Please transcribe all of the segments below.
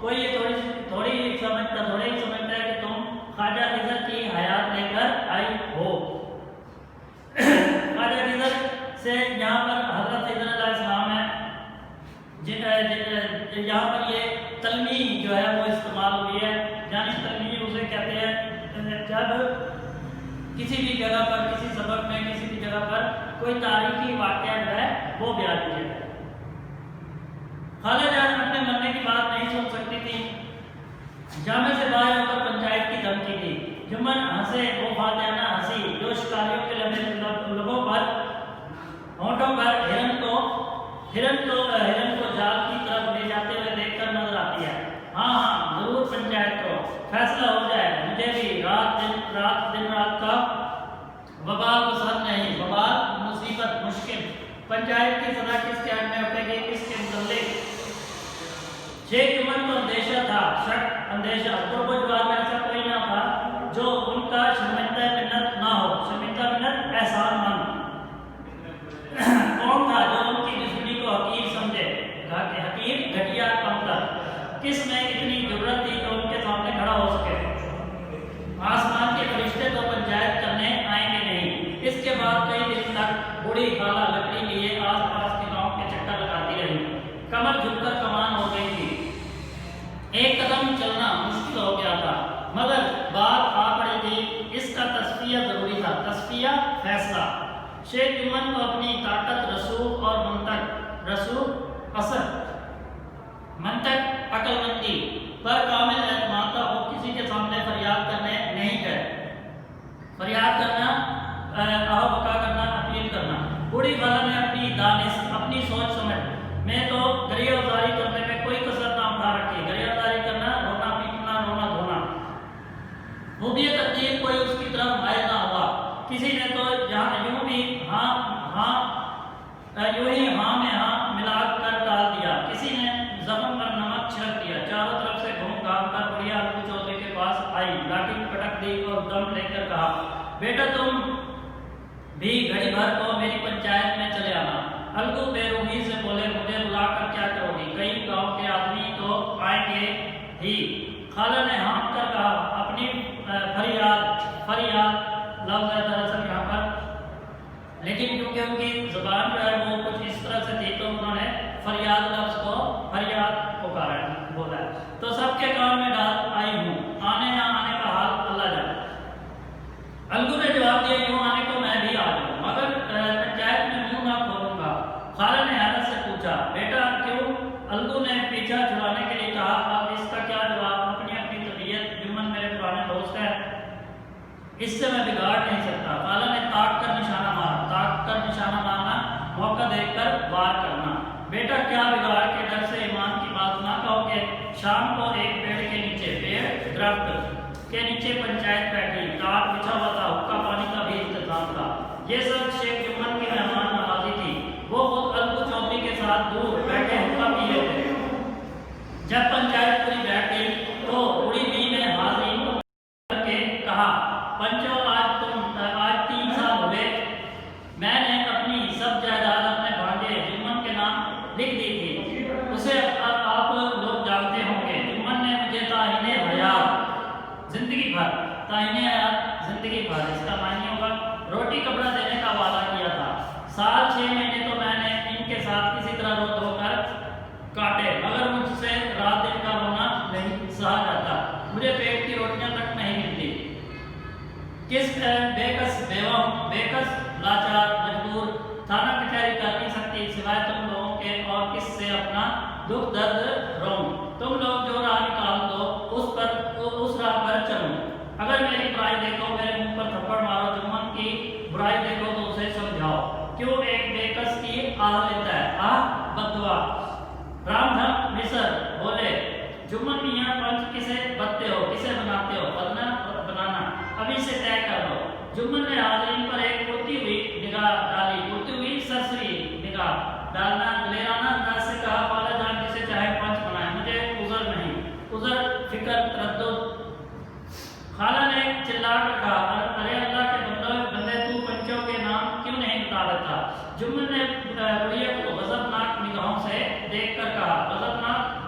کوئی یہ تھوڑی ہی سمجھتا ہے کہ تم خواجہ خضر کی حیات لے کر آئی ہو۔ خواجہ خضر سے یہاں پر حضرت خضر علیہ السلام ہے، یہاں پر یہ تلمیح جو ہے وہ استعمال ہوئی ہے، یعنی تلمیح اسے کہتے ہیں جب کسی بھی جگہ پر، کسی سبق میں، کسی بھی جگہ پر کوئی تاریخی واقعہ جو ہے وہ بیان کیا ہے۔ خالہ جان اپنے مرنے کی بات نہیں سن سکتی تھی، جامع سے باہر ہو کر پنچایت کی دھمکی دی۔ جمن ہنسے وہ فاتحانہ ہنسی جو شکاریوں کے لبوں پر، ہونٹوں پر ہرن کو جال کی طرف لے جاتے ہوئے دیکھ کر نظر آتی ہے۔ ہاں ضرور پنچایت کو فیصلہ ہو جائے، مجھے بھی رات دن کا وبال پسند نہیں، وبال مصیبت مشکل۔ پنچایت کی سزا کس کے حق میں اٹھے گی، کس کے متعلق؟ شیخ جمن کو اندیشہ تھا، شک اندیشہ، قرب و جوار میں ایسا کوئی نہ تھا جو ان کا شرمندہ منت نہ ہو، شرمندہ منت احسان مند۔ کون تھا جو ان کی دشمنی کو حقیر سمجھے، حقیر گھٹیا کمتر؟ کس میں اتنی ضرورت تھی کہ ان کے سامنے کھڑا ہو سکے؟ آسمان کے فرشتے تو پنچایت کرنے آئیں گے نہیں۔ اس کے بعد کئی دن تک بوڑھی خالہ لکڑی لیے آس پاس کے گاؤں کے چکر لگاتی رہی، کمر جھک کر کمان ہو گئی تھی، ایک قدم چلنا مشکل ہو گیا تھا، مگر بات آ پڑی تھی، اس کا تصفیہ ضروری تھا، تصفیہ فیصلہ۔ شیخ جمن کو اپنی طاقت، رسوخ اور منطق عقل مندی پر کامل اعتماد تھا۔ وہ کسی کے سامنے فریاد کرنے نہیں گئے، فریاد کرنا، آہو بکا کرنا، اپیل کرنا۔ بوڑھی خالہ نے اپنی دانش، اپنی سوچ سمجھ میں تو گریہ ازاری کرنے میں کوئی کسر نہ اٹھا رکھی۔ گریہ ازاری کرنا، رونا پیٹنا، رونا دھونا، وہ بھی تقدیر کوئی اس کی طرف مائل نہ ہوا۔ کسی نے تو یوں ہی ہاں میں ہاں ملا کر ڈال دیا، کسی نے زخم پر نمک چھڑک دیا۔ چاروں طرف سے گھوم گھام کر بڑھیا الگو چودھری کے پاس آئی، لاٹھی پٹک دی اور دم لے کر کہا، بیٹا تم بھی گھڑی بھر کو میری پنچایت میں چلے آنا۔ الگو بے روحی سے بولے، مجھے بلا کر کیا کرو گی، کئی گاؤں کے آدمی تو آئیں گے ہی۔ خالہ نے ہانپ کر کہا، اپنی فریاد لفظ ہے دراصل یہاں پر، لیکن کیونکہ ان کی زبان جو ہے وہ کچھ اس طرح سے تھی تو انہوں نے فریاد لفظ کو فریاد پکارا بولا ہے۔ تو سب کے کام میں ڈال آئی ہوں، آنے نہ آنے کا حال اللہ جانے۔ الگو نے جواب دیا، یوں آنے کو میں بھی آ جاؤں، مگر پنچایت میں منہ نہ کھولوں گا۔ خالہ نے حیرت سے پوچھا، بیٹا کیوں؟ الگو نے پیچھا چھڑانے کے لیے کہا، اب اس کا کیا جواب؟ اپنی طبیعت، جمن میرے پرانے دوست ہے، اس سے میں بگاڑ نہیں سکتا۔ خالہ نے تاک کر نشانہ مارنا، موقع دیکھ کر وار کرنا۔ بیٹا کیا بگاڑ کے ڈر سے ایمان کی بات نہ کہو گے؟ شام کو ایک درخت کے نیچے پنچایت بیٹھی، ٹاٹ بچھا ہوا تھا، حقہ پانی کا بھی انتظام تھا۔ یہ سب شیخ جمن کی مہمان نوازی تھی، وہ خود الگو چودھری کے ساتھ دور بیٹھے حقہ پی رہے تھے۔ جب پنچایت پوری بیٹھ گئی تو بوڑھی بی نے حاضرین کو کر کے کہا، پنچو آج 3 سال ہوئے میں نے اپنی سب جائیداد اپنے بھانجے جمن کے نام لکھ دی تھی، اسے آپ لوگ جانتے ہوں گے۔ جمن نے مجھے تعین حیات زندگی بھر، اس کا معنی ہوگا روٹی کپڑا دینے کا وعدہ کیا تھا۔ سال 6 مہینے تو میں نے ان کے ساتھ کسی طرح رو دھو کر کاٹے، مگر مجھ سے رات دن کا رونا نہیں سہا جاتا، مجھے پیٹ کی روٹیاں تک نہیں ملتی۔ کس بےکس بیوہ ہوں، بےکس، لاچار، مجبور، تھانہ کچہری کر نہیں سکتی سوائے تم لوگوں کے، اور کس سے اپنا دکھ درد روم؟ تم لوگ جو راہ نکال دو اس راہ پر چلوں، اگر میری برائی دیکھو میرے منہ پر تھپڑ مارو، جمن کی برائی دیکھو تو اسے سمجھاؤ، کیوں ایک بےکس کی آہ لیتا ہے، بددعا۔ رام دھن مصر بولے، جمن میاں پنچ کسے بدتے ہو، کسے بناتے ہو؟ بنانا ابھی سے طے کر لو۔ جمن نے حاضرین پر ایک اڑتی ہوئی نگاہ ڈالی، اڑتی ہوئی سرسری نگاہ ڈالنا دلیرانہ انداز سے کہا، خالہ جان جسے چاہے پنچ بنائے، مجھے عذر نہیں، عذر فکر تردد۔ خالہ نے چلا کر کہا، ارے اللہ کے بندے تو پنچوں کے نام کیوں نہیں بتا دیتا؟ جمن نے بڑھیا کو غضبناک نگاہوں سے دیکھ کر کہا، غضبناک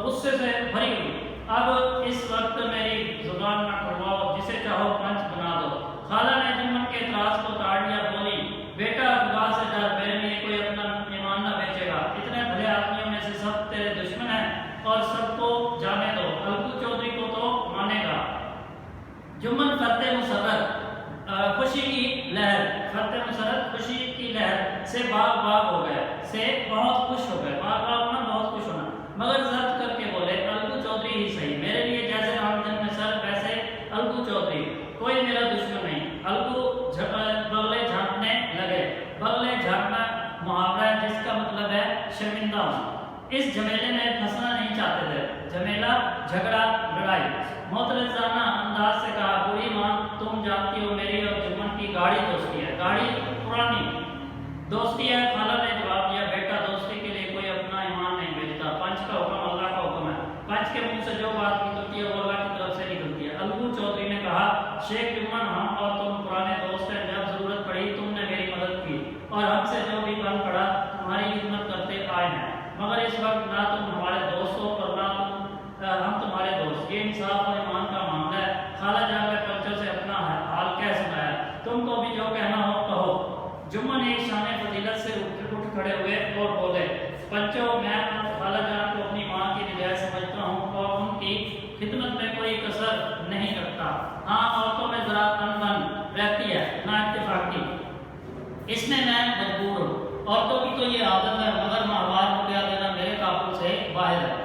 غصہ غصے سے بھری ہوئی، اب اس وقت میری زبان نہ کھلواؤ، جسے چاہو پنچ بنا دو۔ خالہ نے جمن کے اعتراض کو ٹال دیا، بولی بیٹا خدا سے ڈر، میرے لیے کوئی اپنا ایمان نہ بیچے گا، اتنے بھلے آدمیوں میں سے سب تیرے دشمن ہیں، اور سب کو جانے دو، الگو چودھری کو تو مانے گا۔ جمن فتح مسرت خوشی کی لہر، فتح مسرت خوشی کی لہر سے باغ باغ ہو گئے، سے بہت خوش ہو گئے، باغ باغ ہونا بہت خوش ہونا، مگر ضبط کر کے بولے الگو چودھری ہی صحیح، میرے لیے جیسے آمدن میں سر ویسے الگو چودھری، کوئی میرا دشمن نہیں۔ الگو بغلے جھانکنے لگے، بغلے جھانکنا محاورہ ہے جس کا مطلب ہے شرمندہ ہونا۔ اس جھمیلے میں پھنسنا نہیں چاہتے تھے، جھمیلا جھگڑا لڑائی۔ معترضانہ انداز سے کہا بوڑھی ماں تم جانتی ہو میری اور جمن کی گاڑی دوستی ہے، گاڑی پرانی دوستی ہے۔ خالہ نے جواب دیا بیٹا دوستی کے لیے کوئی اپنا ایمان نہیں بیچتا، پنچ کا حکم اللہ کا حکم ہے، پنچ کے منہ سے جو بات نکلتی ہے وہ اللہ کی طرف سے نکلتی ہے۔ الگو چودھری نے کہا شیخ جمن ہم اور تم پرانے دوست ہیں، جب ضرورت پڑی تم نے میری مدد کی اور ہم سے جو بھی بن پڑا تمہاری خدمت کرتے آئے ہیں، مگر اس وقت نہ تم ہمارے دوست ہو اور نہ ہم تمہارے دوست، یہ انصاف اور ایمان کا معاملہ ہے۔ خالہ جان نے پنچوں سے اپنا حال کہہ سنایا، تم کو بھی جو کہنا ہو کہو۔ جمن ایک شان فضیلت سے اٹھ کھڑے ہوئے اور بولے پنچوں میں خالہ جان کو اپنی ماں کی بجائے سمجھتا ہوں اور ان کی خدمت میں کوئی کسر نہیں رکھتا، ہاں عورتوں میں ذرا تن بن رہتی ہے نا اتفاقی، اس میں مجبور ہوں، عورتوں کی تو یہ عادت ہے، مگر ماہوار روپیہ دینا میرے قابل سے باہر ہے،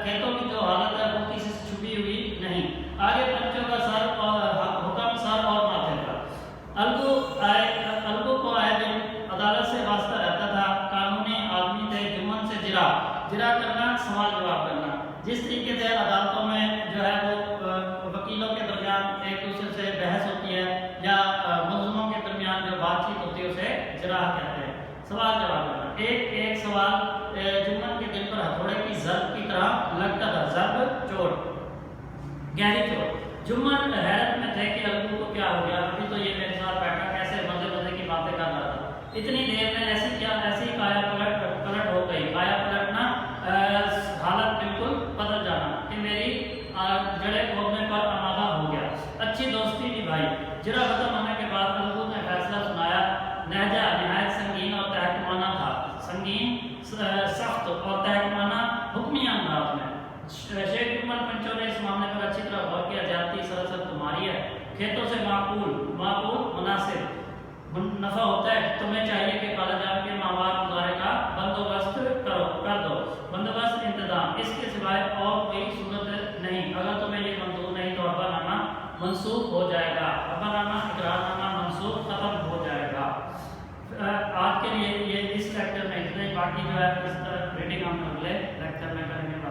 کھیتوں کی جو حالت ہے وہ کسی سے چھپی ہوئی نہیں۔ آگے پنچوں کا سر اور حکم سر اور ماتھے پر۔ الگو کو آئے دن عدالت سے واسطہ رہتا تھا، قانونی آدمی تھے، جمن سے جرا کرنا، سوال جواب کرنا، جس طریقے سے عدالتوں میں جو ہے وہ وکیلوں کے درمیان ایک دوسرے سے بحث ہوتی ہے یا ملزموں کے درمیان جو بات چیت ہوتی ہے اسے جرا کہتے ہیں، سوال جواب کرنا۔ ایک سوال جمن کے دل پر ہتھوڑے کی ضرب کی طرح لگتا تھا، ضرب چوٹ، گہری چوٹ۔ جمن حیرت میں تھے کہ الگو کو کیا ہو گیا، ابھی تو یہ میرے ساتھ بیٹھا کیسے مزے کی باتیں کر رہا تھا، اتنی دیر میں ایسی کایا پلٹ ہو گئی، کایا پلٹنا حالت بالکل بدل جانا کہ میری جڑیں کھودنے پر آمادہ ہو گیا۔ اچھی دوستی نبھائی، جرا ختم ہونے کے بعد الگو نے فیصلہ سنایا، لہجہ نہایت سنگین اور تحکمانہ تھا، سنگین سخت اور تحکمانہ حکمی انداز میں۔ شیخ جمن پنچوں نے اس معاملے پر اچھی طرح غور کیا، جاتی سراسر تمہاری ہے، کھیتوں سے معقول مناسب نفع ہوتا ہے، تمہیں چاہیے کہ خالہ جان کے ماہوار گزارے کا بندوبست کر دو، بندوبست انتظام، اس کے سوائے اور کوئی صورت نہیں، اگر تمہیں یہ منظور نہیں تو ابا نامہ منسوخ ہو جائے گا، ابا نامہ اقرار نامہ منسوخ ختم ہو جائے گا۔ آج کے لیے یہ اس لیکچر میں اتنے، باقی جو ہے اس ریڈنگ ہم اگلے لیکچر میں کریں گے۔